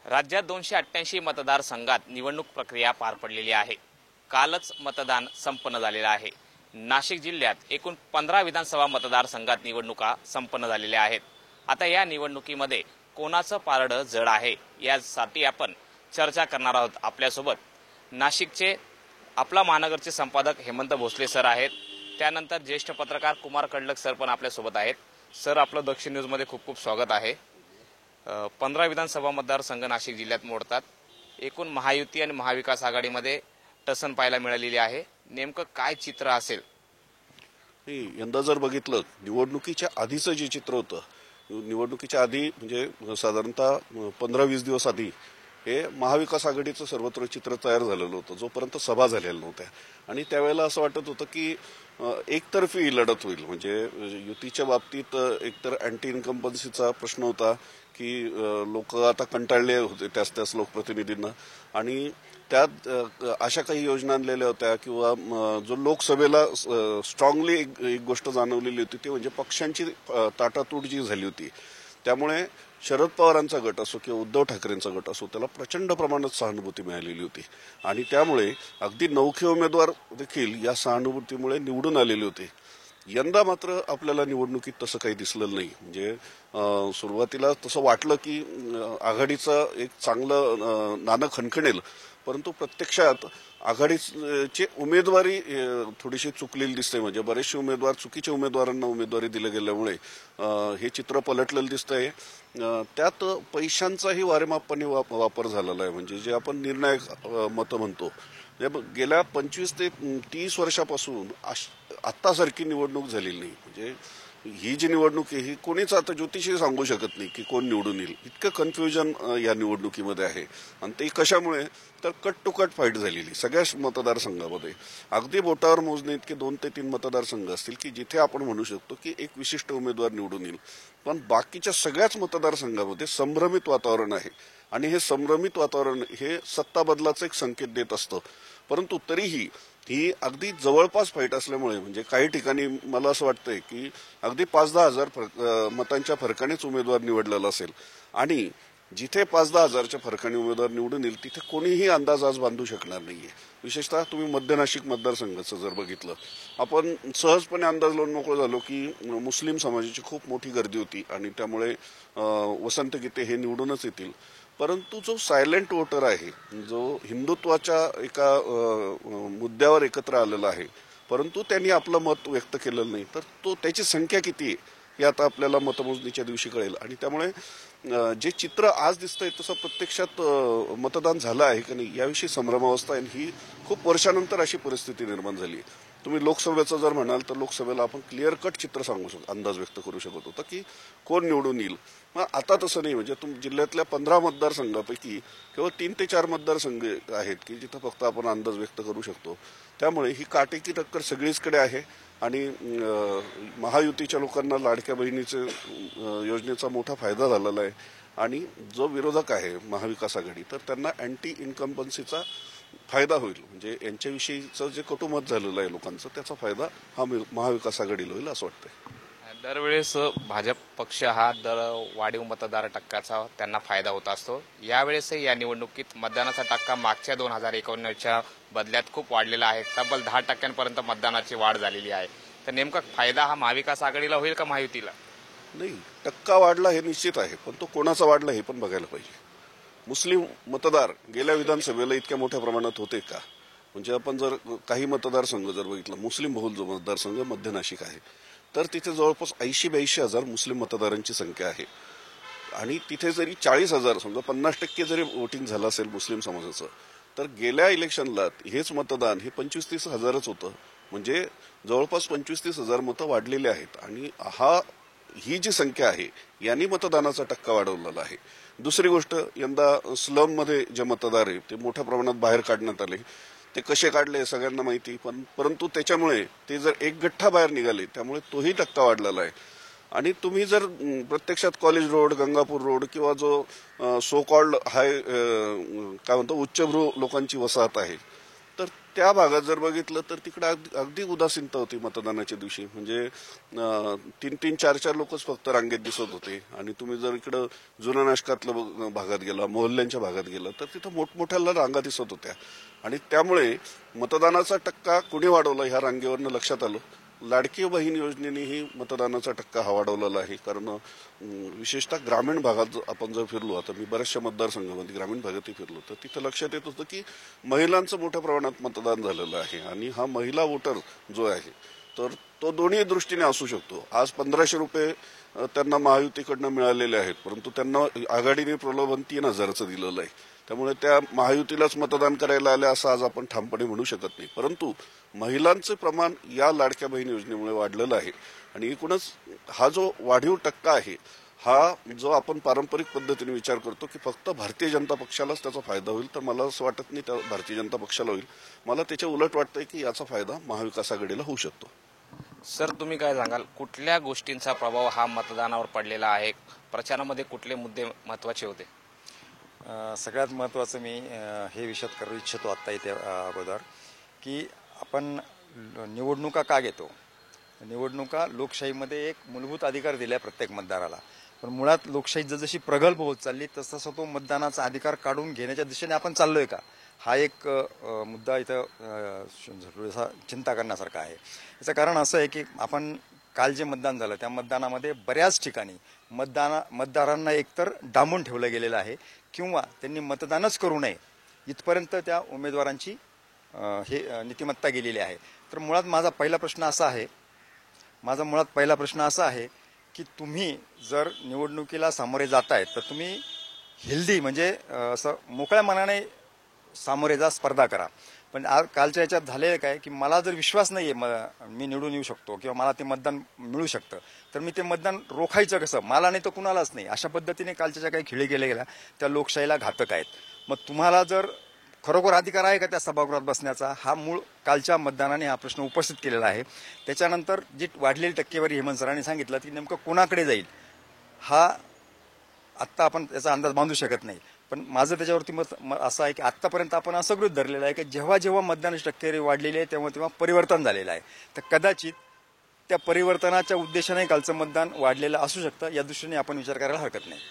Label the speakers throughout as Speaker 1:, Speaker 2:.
Speaker 1: राज्यात 288 मतदारसंघात निवडणूक प्रक्रिया पार पडलेली आहे। कालच मतदान संपन्न झालेले आहे। नाशिक जिल्ह्यात एकूण 15 विधानसभा मतदारसंघात निवडणुका संपन्न झालेल्या आहेत। आता या निवडणुकीमध्ये कोणाचं पारडं जड आहे यासाठी आपण चर्चा करणार आहोत। आपल्यासोबत नाशिकचे आपला महानगरचे संपादक हेमंत भोसले सर आहेत, त्यानंतर ज्येष्ठ पत्रकार कुमार कडलक सर पण आपल्यासोबत आहेत। सर, आपलं दक्षिण न्यूज मध्ये खूप खूप स्वागत आहे। 15 विधानसभा मतदारसंघ नाशिक जिल्ह्यात मोडतात। एकूण महायुती आणि महाविकास आघाडीमध्ये टसन पाहायला मिळालेली आहे। नेमकं काय चित्र असेल?
Speaker 2: यंदा जर बघितलं निवडणुकीच्या आधीचं जे चित्र होतं, निवडणुकीच्या आधी म्हणजे साधारणतः 15-20 दिवस आधी हे महाविकास आघाडीचं सर्वत्र चित्र तयार झालेलं होतं, जोपर्यंत सभा झालेल्या नव्हत्या। आणि त्यावेळेला असं वाटत होतं की एकतर्फी लढत होईल। म्हणजे युतीच्या बाबतीत एकतर अँटी इन्कम्बन्सीचा प्रश्न होता की लोक आता कंटाळले होते त्याच लोकप्रतिनिधींना, आणि त्यात अशा काही योजना आणलेल्या होत्या किंवा जो लोकसभेला स्ट्रॉंगली एक गोष्ट जाणवलेली होती ती म्हणजे पक्षांची ताटातूट जी झाली होती। त्यामुळे शरद पवारांचा गट असो किंवा उद्धव ठाकरेंचा गट असो त्याला प्रचंड प्रमाणात सहानुभूती मिळालेली होती, आणि त्यामुळे अगदी नवखे उमेदवार देखील या सहानुभूतीमुळे निवडून आलेले होते। यंदा मात्र आपल्याला निवडणुकीत तसं काही दिसलेलं नाही। म्हणजे सुरुवातीला तसं वाटलं की आघाडीचं एक चांगलं नाणं खणखणेल, परंतु प्रत्यक्षात आघाडीचे उमेदवारी थोडीशी चुकलेली दिसते। म्हणजे बरेचसे उमेदवार चुकीच्या उमेदवारांना उमेदवारी दिल्या गेल्यामुळे हे चित्र पलटलेलं दिसतंय। त्यात पैशांचाही वारेमापाने वापर झालेला आहे। म्हणजे जे आपण निर्णायक मतं म्हणतो, गेल्या 25 ते 30 वर्षापासून आत्तासारखी निवडणूक झालेली नाही। म्हणजे ही जी निवडणूक आहे ही कोणीच आता ज्योतिषी सांगू शकत नाही की कोण निवडून येईल, इतकं कन्फ्युजन या निवडणुकीमध्ये आहे। आणि ते कशामुळे तर कट टू कट फाईट झालेली सगळ्या मतदारसंघामध्ये। अगदी बोटावर मोजणे इतके 2 ते 3 मतदारसंघ असतील की जिथे आपण म्हणू शकतो की एक विशिष्ट उमेदवार निवडून येईल, पण बाकीच्या सगळ्याच मतदारसंघामध्ये संभ्रमित वातावरण आहे। आणि हे संभ्रमित वातावरण हे सत्ता बदलाचा एक संकेत देत असतं। परंतु तरीही ही अगदी जवळपास फाईट असल्यामुळे म्हणजे काही ठिकाणी मला असं वाटतंय की अगदी 5-10 हजार मतांच्या फरकानेच उमेदवार निवडलेला असेल, आणि जिथे 5-10 हजारच्या फरकाने उमेदवार निवडून येईल तिथे कोणीही अंदाज आज बांधू शकणार नाहीये। विशेषतः तुम्ही मध्य नाशिक मतदारसंघाचं जर बघितलं, आपण सहजपणे अंदाज लावून मोकळं झालो की मुस्लिम समाजाची खूप मोठी गर्दी होती आणि त्यामुळे वसंत गीते हे निवडूनच येतील। परंतु जो सायलेंट वोटर आहे, जो हिंदुत्वाच्या एका मुद्द्यावर एकत्र आलेला आहे परंतु त्यांनी आपलं मत व्यक्त केलेलं नाही, तर त्याची संख्या किती आहे हे आता आपल्याला मतमोजणीच्या दिवशी कळेल। आणि त्यामुळे जे चित्र आज दिसतंय तसं प्रत्यक्षात मतदान झालं आहे की नाही याविषयी संभ्रमावस्था आहे। ही खूप वर्षानंतर अशी परिस्थिती निर्माण झाली। तुम्ही लोकसभेचं जर म्हणाल तर लोकसभेला आपण क्लिअर कट चित्र सांगू शकतो, अंदाज व्यक्त करू शकत होता की कोण निवडून येईल। मग आता तसं नाही। म्हणजे जिल्ह्यातल्या 15 मतदारसंघापैकी केवळ 3 ते 4 मतदारसंघ आहेत की जिथं फक्त आपण अंदाज व्यक्त करू शकतो। त्यामुळे ही काटेकी टक्कर सगळीचकडे आहे। आणि महायुतीच्या लोकांना लाडक्या बहिणीचे योजनेचा मोठा फायदा झालेला आहे, आणि जो विरोधक आहे महाविकास आघाडी तर त्यांना अँटी इन्कम्बन्सीचा फायदा होईल। म्हणजे यांच्याविषयीचं जे कटुमत झालेलं आहे लोकांचं त्याचा फायदा हा महाविकास आघाडीला होईल असं वाटतंय।
Speaker 1: दरवेळेस भाजप पक्ष हा वाढीव मतदार टक्क्याचा त्यांना फायदा होत असतो। यावेळेसही या निवडणुकीत मतदानाचा टक्का मागच्या 2051च्या बदल्यात खूप वाढलेला आहे। तब्बल 10% मतदानाची वाढ झालेली आहे। तर नेमका फायदा हा महाविकास आघाडीला होईल का महायुतीला?
Speaker 2: नाही, टक्का वाढला हे निश्चित आहे, पण तो कोणाचा वाढला हे पण बघायला पाहिजे। मुस्लिम मतदार गेल्या विधानसभेला इतक्या मोठ्या प्रमाणात होते का? म्हणजे आपण जर काही मतदारसंघ जर बघितला, मुस्लिम बहुल जो मतदारसंघ मध्य नाशिक आहे तर तिथे जवळपास 80-82 हजार मुस्लिम मतदारांची संख्या आहे। आणि तिथे जरी 40,000 समजा 50% जरी वोटिंग झालं असेल मुस्लिम समाजाचं, तर गेल्या इलेक्शनला हेच मतदान हे 25-30 हजारच होतं। म्हणजे जवळपास 25-30 हजार मतं वाढलेली आहेत। आणि ही जी संख्या आहे यांनी मतदानाचा टक्का वाढवलेला आहे। दुसरी गोष्ट, यंदा स्लम मध्ये जे मतदार आहे ते मोठ्या प्रमाणात बाहेर काढण्यात आले। ते कसे काढले सगळ्यांना माहिती, परंतु त्याच्यामुळे ते जर एक गठ्ठा बाहेर निघाले त्यामुळे तोही टक्का वाढलेला आहे। आणि तुम्ही जर प्रत्यक्षात कॉलेज रोड, गंगापूर रोड किंवा जो सो कॉल्ड हाय काय म्हणतो उच्चभ्रू लोकांची वसाहत आहे तर त्या भागात जर बघितलं तर तिकडे अगदी उदासीनता होती मतदानाच्या दिवशी. म्हणजे 3-3, 4-4 लोकच फक्त रांगेत दिसत होते. आणि तुम्ही जर इकडं जुन्या नाशकातल्या भागात गेला, मोहल्ल्यांच्या भागात गेला तर तिथं मोठमोठ्या रांगा दिसत होत्या. आणि त्यामुळे मतदानाचा टक्का कुणी वाढवला ह्या रांगेवरनं लक्षात आलं. लाडकी बहीण योजनेनेही मतदानाचा टक्का हा वाढवलेला आहे. कारण विशेषतः ग्रामीण भागात आपण जर फिरलो, आता मी बऱ्याचशा मतदारसंघामध्ये ग्रामीण भागातही फिरलो, तर तिथं लक्षात येत होतं की महिलांचं मोठ्या प्रमाणात मतदान झालेलं आहे. आणि हा महिला वोटर जो आहे तर तो दोन्ही दृष्टीने असू शकतो. आज 1500 रुपये त्यांना महायुतीकडनं मिळालेले आहेत, परंतु त्यांना आघाडीने प्रलोभन 3000चं दिलेलं आहे. त्यामुळे त्या महायुतीलाच मतदान करायला आल्या असं आज आपण ठामपणे म्हणू शकत नाही. परंतु महिलांचं प्रमाण या लाडक्या बहीण योजनेमुळे वाढलेलं आहे. आणि एकूणच हा जो वाढीव टक्का आहे, हा जो आपण पारंपरिक पद्धतीने विचार करतो की फक्त भारतीय जनता पक्षालाच त्याचा फायदा होईल, तर मला असं वाटत नाही त्या भारतीय जनता पक्षाला होईल. मला त्याच्या उलट वाटतंय की याचा फायदा महाविकास आघाडीला होऊ शकतो.
Speaker 1: सर, तुम्ही काय सांगाल, कुठल्या गोष्टींचा प्रभाव हा मतदानावर पडलेला आहे? प्रचारामध्ये कुठले मुद्दे महत्वाचे होते?
Speaker 3: सगळ्यात महत्त्वाचं मी हे विषद करू इच्छितो आत्ता इथे अगोदर की आपण निवडणुका का घेतो. निवडणुका लोकशाहीमध्ये एक मूलभूत अधिकार दिला आहे प्रत्येक मतदाराला. पण मुळात लोकशाही जसजशी प्रगल्भ होत चालली तसं तो मतदानाचा अधिकार काढून घेण्याच्या दिशेने आपण चाललोय का, हा एक मुद्दा इथं चिंता करण्यासारखा आहे. याचं कारण असं आहे की आपण काल जे मतदान झालं त्या मतदानामध्ये बऱ्याच ठिकाणी मतदारांना एकतर डांबून ठेवलं गेलेलं आहे किंवा त्यांनी मतदानच करू नये इथपर्यंत त्या उमेदवारांची नीतिमत्ता गेलेली आहे. तर मुळात माझा पहिला प्रश्न असा आहे की तुम्ही जर निवडणुकीला सामोरे जातायत तर तुम्ही हेल्दी म्हणजे असं मोकळ्या मनाने सामोरे जा, स्पर्धा करा. पण आज कालच्या याच्यात झालेलं काय की मला जर विश्वास नाही आहे मी निवडून येऊ शकतो किंवा मला ते मतदान मिळू शकतं, तर मी ते मतदान रोखायचं कसं, मला नाही तर कुणालाच नाही, अशा पद्धतीने कालच्या ज्या काही खेळी केल्या गेल्या त्या लोकशाहीला घातक आहेत. मग तुम्हाला जर खरोखर अधिकार आहे का त्या सभागृहात बसण्याचा, हा मूळ कालच्या मतदानाने हा प्रश्न उपस्थित केलेला आहे. त्याच्यानंतर जी वाढलेली टक्केवारी हेमंत सरांनी सांगितलं ती नेमकं कोणाकडे जाईल हा आत्ता आपण त्याचा अंदाज बांधू शकत नाही. पण माझं त्याच्यावरती मत असं आहे की आत्तापर्यंत आपण असं गृहीत धरलेलं आहे की जेव्हा जेव्हा मतदानाची टक्केवारी वाढलेली आहे तेव्हा तेव्हा परिवर्तन झालेलं आहे. तर कदाचित त्या परिवर्तनाच्या उद्देशाने कालचं मतदान वाढलेलं असू शकतं. या दृष्टीने आपण विचार करायला हरकत नाही.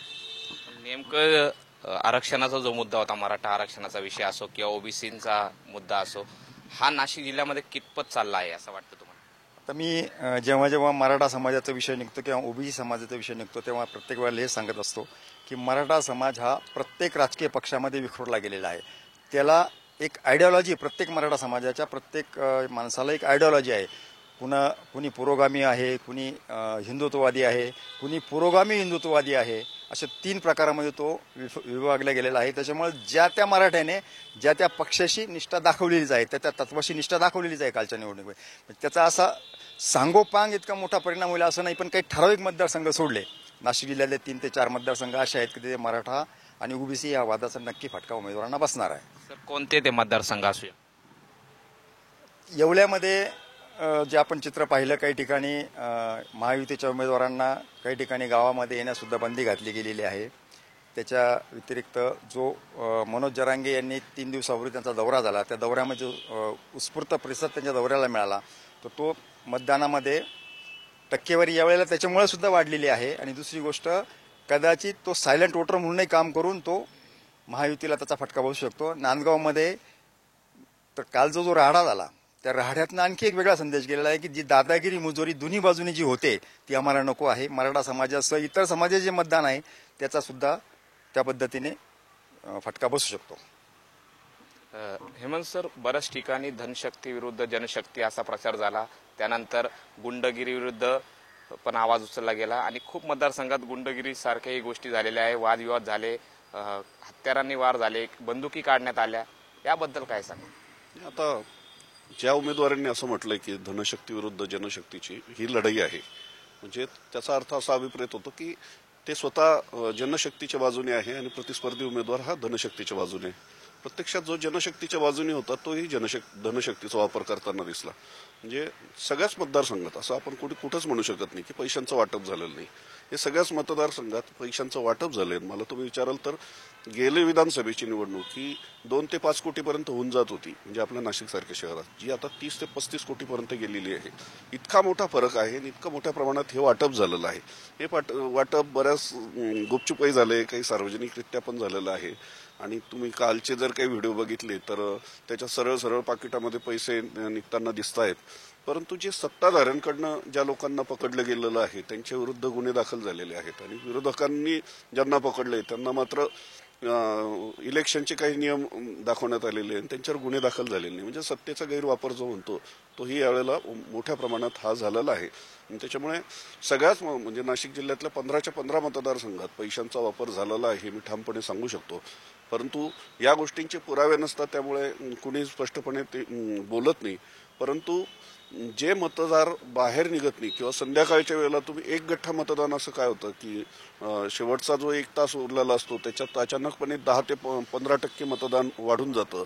Speaker 1: नेमकं आरक्षणाचा जो मुद्दा होता, मराठा आरक्षणाचा विषय असो किंवा ओबीसीचा मुद्दा असो, हा नाशिक जिल्ह्यामध्ये कितपत चालला आहे असं वाटतं तुम्हाला?
Speaker 3: आता मी जेव्हा जेव्हा मराठा समाजाचा विषय निघतो किंवा ओबीसी समाजाचा विषय निघतो तेव्हा प्रत्येक वेळेला हे सांगत असतो की मराठा समाज हा प्रत्येक राजकीय पक्षामध्ये विखुरला गेलेला आहे. त्याला एक आयडिओलॉजी, प्रत्येक मराठा समाजाच्या प्रत्येक माणसाला एक आयडिओलॉजी आहे. कुणी पुरोगामी आहे, कुणी हिंदुत्ववादी आहे, कुणी पुरोगामी हिंदुत्ववादी आहे, अशा 3 प्रकारामध्ये तो विभागला गेलेला आहे. त्याच्यामुळे ज्या त्या मराठ्याने ज्या त्या पक्षाशी निष्ठा दाखवलेलीच आहे, त्या त्या तत्वाशी निष्ठा दाखवलेलीच आहे कालच्या निवडणुकीमध्ये. त्याचा असा सांगोपांग इतका मोठा परिणाम होईल असं नाही. पण काही ठराविक मतदारसंघ सोडले, नाशिक जिल्ह्यातले 3 ते 4 मतदारसंघ असे आहेत की ते मराठा आणि ओबीसी या वादाचा नक्की फटका उमेदवारांना बसणार आहे.
Speaker 1: सर, कोणते ते मतदारसंघ असू?
Speaker 3: येवल्यामध्ये जे आपण चित्र पाहिलं, काही ठिकाणी महायुतीच्या उमेदवारांना काही ठिकाणी गावामध्ये येण्यासुद्धा बंदी घातली गेलेली आहे. त्याच्या व्यतिरिक्त जो मनोज जरांगे यांनी 3 दिवसापूर्वी त्यांचा दौरा झाला, त्या दौऱ्यामध्ये जो उत्स्फूर्त प्रतिसाद त्यांच्या दौऱ्याला मिळाला, तर तो मतदानामध्ये टक्केवारी यावेळेला त्याच्यामुळे सुद्धा वाढलेली आहे. आणि दुसरी गोष्ट, कदाचित तो सायलेंट वोटर म्हणूनही काम करून तो महायुतीला त्याचा फटका बसू शकतो. नांदगावमध्ये तर काल जो राहाडा झाला त्या राहाड्यातनं आणखी एक वेगळा संदेश गेलेला आहे की जी दादागिरी मुजोरी दोन्ही बाजूने जी होते ती आम्हाला नको आहे. मराठा समाजासह इतर समाजाचे जे मतदान आहे त्याचा सुद्धा त्या पद्धतीने फटका बसू शकतो.
Speaker 1: हेमंत सर, बऱ्याच ठिकाणी धनशक्ती विरुद्ध जनशक्ती असा प्रचार झाला, त्यानंतर गुंडगिरी विरुद्ध पण आवाज उचलला गेला आणि खूप मतदारसंघात गुंडगिरी सारख्याही गोष्टी झालेल्या आहे, वादविवाद झाले, हत्यारांनी वार झाले, बंदुकी काढण्यात आल्या, याबद्दल काय सांगा?
Speaker 2: आता ज्या उमेदवारांनी असं म्हटलंय की धनशक्ती विरुद्ध जनशक्तीची ही लढाई आहे, म्हणजे त्याचा अर्थ असा अभिप्रेत होतो की ते स्वतः जनशक्तीच्या बाजूने आहे आणि प्रतिस्पर्धी उमेदवार हा धनशक्तीच्या बाजूने आहे. प्रत्यक्षात जो जनशक्तीच्या बाजूने होता तोही धनशक्तीचा वापर करताना दिसला. म्हणजे सगळ्याच मतदारसंघात असं आपण कुठंच म्हणू शकत नाही की पैशांचं वाटप झालेलं नाही. हे सगळ्याच मतदारसंघात पैशांचं वाटप झालंय. मला तुम्ही विचाराल तर गेले विधानसभेची निवडणूक ही 2 ते 5 कोटीपर्यंत होऊन जात होती, म्हणजे आपल्या नाशिक सारख्या शहरात, जी आता 30 ते 35 कोटीपर्यंत गेलेली आहे. इतका मोठा फरक आहे आणि इतकं मोठ्या प्रमाणात हे वाटप झालेलं आहे. हे वाटप बऱ्याच गुपचुपही झाले, काही सार्वजनिकरित्या पण झालेलं आहे. आणि तुम्ही कालचे जर काही व्हिडिओ बघितले तर त्याच्या सरळ सरळ पाकिटामध्ये पैसे निघताना दिसत आहेत. परंतु जे सत्ताधाऱ्यांकडनं ज्या लोकांना पकडलं गेलेलं आहे त्यांच्या विरुद्ध गुन्हे दाखल झालेले आहेत आणि विरोधकांनी ज्यांना पकडले त्यांना मात्र इलेक्शनचे काही नियम दाखवण्यात आलेले आणि त्यांच्यावर गुन्हे दाखल झालेले नाही. म्हणजे सत्तेचा गैरवापर जो म्हणतो तोही यावेळेला मोठ्या प्रमाणात हा झालेला आहे. आणि त्याच्यामुळे सगळ्याच म्हणजे नाशिक जिल्ह्यातल्या 15च्या 15 मतदारसंघात पैशांचा वापर झालेला आहे हे मी ठामपणे सांगू शकतो. परंतु या गोष्टींचे पुरावे नसतात, त्यामुळे कुणी स्पष्टपणे ते बोलत नाही. परंतु जे मतदार बाहेर निघत नाही किंवा संध्याकाळच्या वेळेला तुम्ही एक गठ्ठा मतदान असं काय होतं की शेवटचा जो 1 तास उरलेला असतो त्याच्यात अचानकपणे 10 ते 15% मतदान वाढून जातं.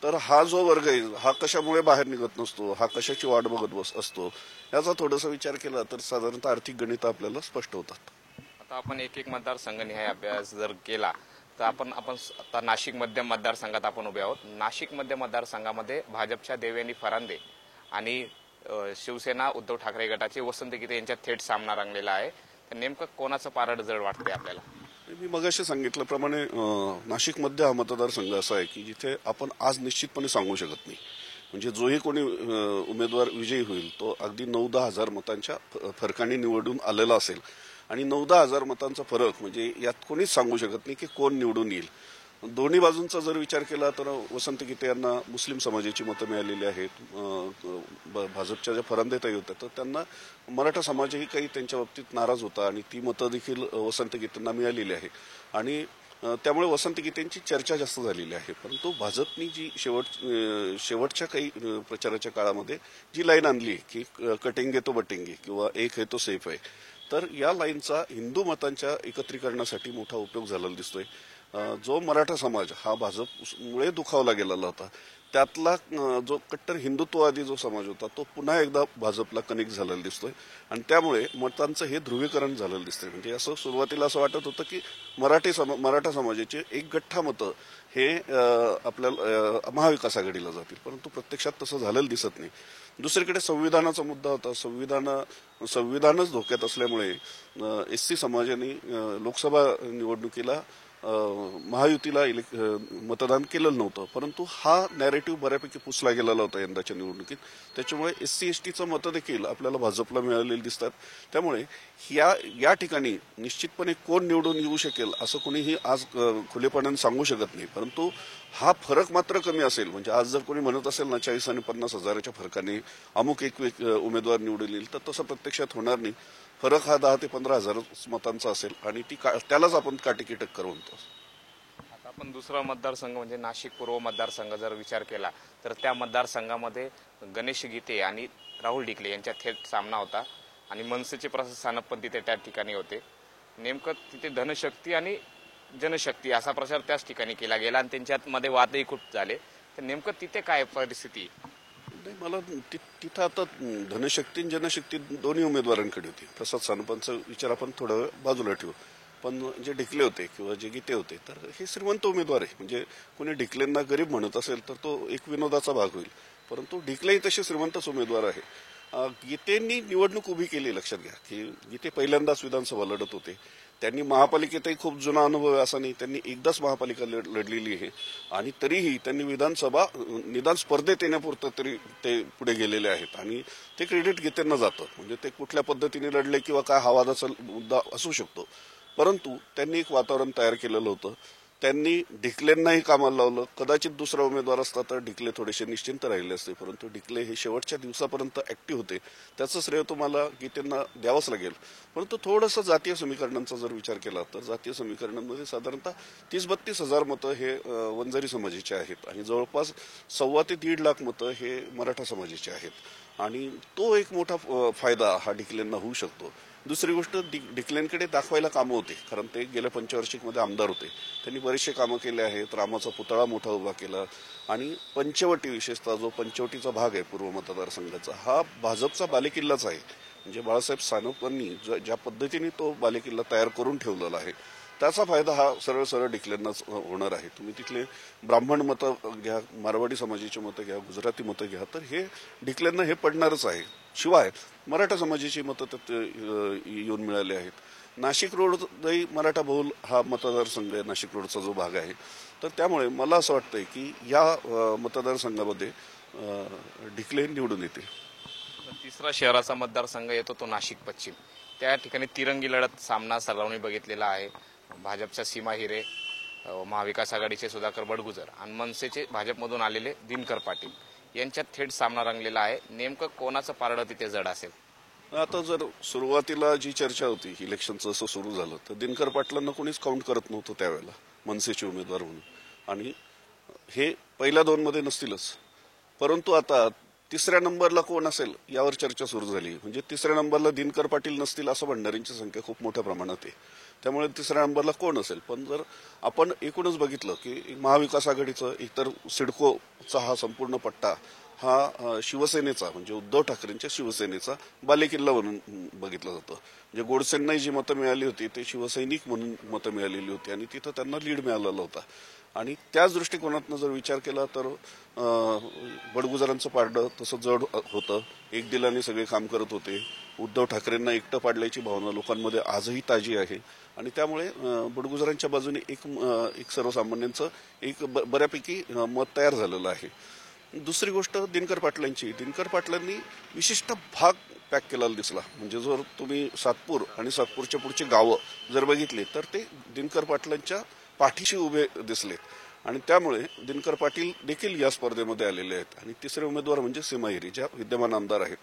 Speaker 2: तर हा जो वर्ग आहे हा कशामुळे बाहेर निघत नसतो, हा कशाची वाट बघत असतो, याचा थोडासा विचार केला तर साधारणतः आर्थिक गणित आपल्याला स्पष्ट होतात.
Speaker 1: आता आपण एक मतदारसंघ निहाय अभ्यास जर केला तर आपण आता नाशिक मध्य मतदारसंघात आपण उभे आहोत. नाशिक मध्य मतदारसंघामध्ये भाजपच्या देवयानी फरांदे आणि शिवसेना उद्धव ठाकरे गटाचे वसंत गीते यांच्यात थेट सामना रंगलेला आहे. तर नेमकं कोणाचं पारड जड वाटतंय आपल्याला?
Speaker 2: मी मगाशी सांगितल्याप्रमाणे नाशिक मध्ये हा मतदारसंघ असा आहे की जिथे आपण आज निश्चितपणे सांगू शकत नाही. म्हणजे जोही कोणी उमेदवार विजयी होईल तो अगदी 9-10 हजार मतांच्या फरकाने निवडून आलेला असेल. आणि 9-10 हजार मतांचा फरक म्हणजे यात कोणीच सांगू शकत नाही की कोण निवडून येईल. दोन्ही बाजूंचा जर विचार केला तर वसंत गीते यांना मुस्लिम समाजाची मतं मिळालेली आहेत. भाजपच्या ज्या फरांदेताई होत्या तर त्यांना मराठा समाजही काही त्यांच्या बाबतीत नाराज होता आणि ती मतं देखील वसंत गीतेंना मिळालेली आहे. आणि त्यामुळे वसंत गीतेंची चर्चा जास्त झालेली आहे. परंतु भाजपनी जी शेवटच्या काही प्रचाराच्या काळामध्ये जी लाईन आणली की कटेंगे तो बटेंगे किंवा एक है तो सेफ आहे, तर या लाईनचा हिंदू मतांच्या एकत्रीकरणासाठी मोठा उपयोग झालेला दिसतोय. जो मराठा समाज हा भाजपमुळे दुखावला गेलेला होता त्यातला जो कट्टर हिंदुत्ववादी जो समाज होता तो पुन्हा एकदा भाजपला कनेक्ट झालेला दिसतोय आणि त्यामुळे मतांचं हे ध्रुवीकरण झालेलं दिसतंय. म्हणजे असं सुरुवातीला असं वाटत होतं की मराठा समाजाचे एक गठ्ठा मतं हे आपल्याला महाविकास आघाडीला जातील, परंतु प्रत्यक्षात तसं झालेलं दिसत नाही. दुसरीकडे संविधानाचा मुद्दा होता. संविधानच धोक्यात असल्यामुळे SC समाजाने लोकसभा निवडणुकीला महायुतीला मतदान केलेलं नव्हतं. परंतु हा नॅरेटिव्ह बऱ्यापैकी पुसला गेलेला होता यंदाच्या निवडणुकीत. त्याच्यामुळे SC-STचं मतं देखील आपल्याला भाजपला मिळालेली दिसतात. त्यामुळे या ठिकाणी निश्चितपणे कोण निवडून येऊ शकेल असं कोणीही आज खुलेपणाने सांगू शकत नाही. परंतु हा फरक मात्र कमी असेल. म्हणजे आज जर कोणी म्हणत असेल ना 40 आणि 50 हजाराच्या फरकाने अमुक एक उमेदवार निवडून येईल तर तसं प्रत्यक्षात होणार नाही. फरक हा 10 ते 15 हजार मतांचा असेल आणि त्यालाच आपण काटेकी टक्कर म्हणतो.
Speaker 1: आता आपण दुसरा मतदारसंघ म्हणजे नाशिक पूर्व मतदारसंघ जर विचार केला तर त्या मतदारसंघामध्ये गणेश गीते आणि राहुल ढिकले यांच्यात थेट सामना होता आणि मनसेचे प्रसाद सानप पण तिथे त्या ठिकाणी होते. नेमकं तिथे धनशक्ती आणि जनशक्ती असा प्रचार त्याच ठिकाणी केला गेला आणि त्यांच्यात मध्ये वादही खूप झाले. तर नेमकं तिथे काय परिस्थिती?
Speaker 2: नाही, मला तिथं आता धनशक्ती आणि जनशक्ती दोन्ही उमेदवारांकडे होती. प्रसाद सानपांचा विचार आपण थोडा वेळ बाजूला ठेवू. पण जे ढिकले होते किंवा जे गीते होते तर हे श्रीमंत उमेदवार आहे. म्हणजे कोणी ढिकलेंना गरीब म्हणत असेल तर तो एक विनोदाचा भाग होईल. परंतु ढिकलेही तसे श्रीमंतच उमेदवार आहे. गीतेंनी निवडणूक उभी केली. लक्षात घ्या की गीते पहिल्यांदाच विधानसभा लढत होते. त्यांनी महापालिकेतही खूप जुना अनुभव आहे असं नाही, त्यांनी एकदाच महापालिका लढलेली आहे आणि तरीही त्यांनी विधानसभा निदान स्पर्धेत येण्यापुरतं तरी ते पुढे गेलेले आहेत आणि ते क्रेडिट गीतेंना जातं. म्हणजे ते कुठल्या पद्धतीने लढले किंवा काय हा वादाचा मुद्दा असू शकतो, परंतु त्यांनी एक वातावरण तयार केलेलं होतं. त्यांनी ढिकलेंनाही कामाला लावलं. कदाचित दुसरा उमेदवार असता तर ढिकले थोडेसे निश्चिंत राहिले असते, परंतु ढिकले हे शेवटच्या दिवसापर्यंत ऍक्टिव्ह होते. त्याचं श्रेय तुम्हाला गीतेंना द्यावंच लागेल. परंतु थोडंसं जातीय समीकरणांचा जर विचार केला तर जातीय समीकरणांमध्ये साधारणतः 30-32 हजार मतं हे वंजारी समाजाचे आहेत आणि जवळपास 1.25 ते 1.5 लाख मतं हे मराठा समाजाचे आहेत आणि तो एक मोठा फायदा हा ढिकलेंना होऊ शकतो. दुसरी गोष्ट, ढिकलेंकडे दाखवायला कामं होते, कारण ते गेल्या पंचवार्षिकमध्ये आमदार होते. त्यांनी बरेचसे कामं केले आहेत. रामाचा पुतळा मोठा उभा केला आणि पंचवटी, विशेषतः जो पंचवटीचा भाग आहे पूर्व मतदारसंघाचा, हा भाजपचा बालेकिल्लाच आहे. म्हणजे बाळासाहेब सानपांनी ज्या पद्धतीने तो बालेकिल्ला तयार करून ठेवलेला आहे त्याचा फायदा हा सरळ सरळ डिक्लेअरनाच होणार आहे. तुम्ही तिथले ब्राह्मण मतं घ्या, मारवाडी समाजाची मतं घ्या, गुजराती मतं घ्या, तर हे डिक्लेअरनं हे पडणारच आहे. शिवाय मराठा समाजाची मतं त्यात येऊन मिळाली आहेत. नाशिक रोडही मराठा बहुल हा मतदारसंघ आहे, नाशिक रोडचा जो भाग आहे. तर त्यामुळे मला असं वाटतंय की या मतदारसंघामध्ये डिक्लेअर निवडून येतील.
Speaker 1: तिसरा शहराचा मतदारसंघ येतो तो नाशिक पश्चिम. त्या ठिकाणी तिरंगी लढत सामना सर्वांनी बघितलेला आहे. भाजपच्या सीमा हिरे, महाविकास आघाडीचे सुधाकर बडगुजर आणि मनसेचे भाजपमधून आलेले दिनकर पाटील यांच्यात थेट सामना रंगलेला आहे. नेमकं कोणाचं पारडं तिथे जड असेल?
Speaker 2: आता जर सुरुवातीला जी चर्चा होती इलेक्शनचं असं सुरू झालं तर दिनकर पाटलांना कोणीच काउंट करत नव्हतं त्यावेळेला मनसेचे उमेदवार म्हणून, आणि हे पहिल्या दोनमध्ये नसतीलच. परंतु आता तिसऱ्या नंबरला कोण असेल यावर चर्चा सुरू झाली. म्हणजे तिसऱ्या नंबरला दिनकर पाटील नसतील असं भंडारींची संख्या खूप मोठ्या प्रमाणात आहे. त्यामुळे तिसऱ्या नंबरला कोण असेल. पण जर आपण एकूणच बघितलं की महाविकास आघाडीचं इतर सिडकोचा हा संपूर्ण पट्टा हा शिवसेनेचा म्हणजे उद्धव ठाकरेंच्या शिवसेनेचा बालेकिल्ला म्हणून बघितलं जातं. म्हणजे गोडसेंनाही जी मतं मिळाली होती ते शिवसैनिक म्हणून मतं मिळालेली होती आणि तिथं त्यांना लीड मिळालेला होता. आणि त्याच दृष्टिकोनातनं जर विचार केला तर बडगुजरांचं पारडं तसं जड होतं. एक दिलाने सगळे काम करत होते. उद्धव ठाकरेंना एकटं पाडल्याची भावना लोकांमध्ये आजही ताजी आहे आणि त्यामुळे बडगुजरांच्या बाजूने एक सर्वसामान्यांचं एक बऱ्यापैकी मत तयार झालेलं आहे. दुसरी गोष्ट दिनकर पाटलांनी विशिष्ट भाग पॅक केलेला दिसला. म्हणजे जर तुम्ही सातपूर आणि सातपूरच्या पुढची गावं जर बघितली तर ते दिनकर पाटलांच्या पाठीशी उभे दिसलेत आणि त्यामुळे दिनकर पाटील देखील या स्पर्धेमध्ये आलेले आहेत. आणि तिसरे उमेदवार म्हणजे सीमा हिरे ज्या विद्यमान आमदार आहेत.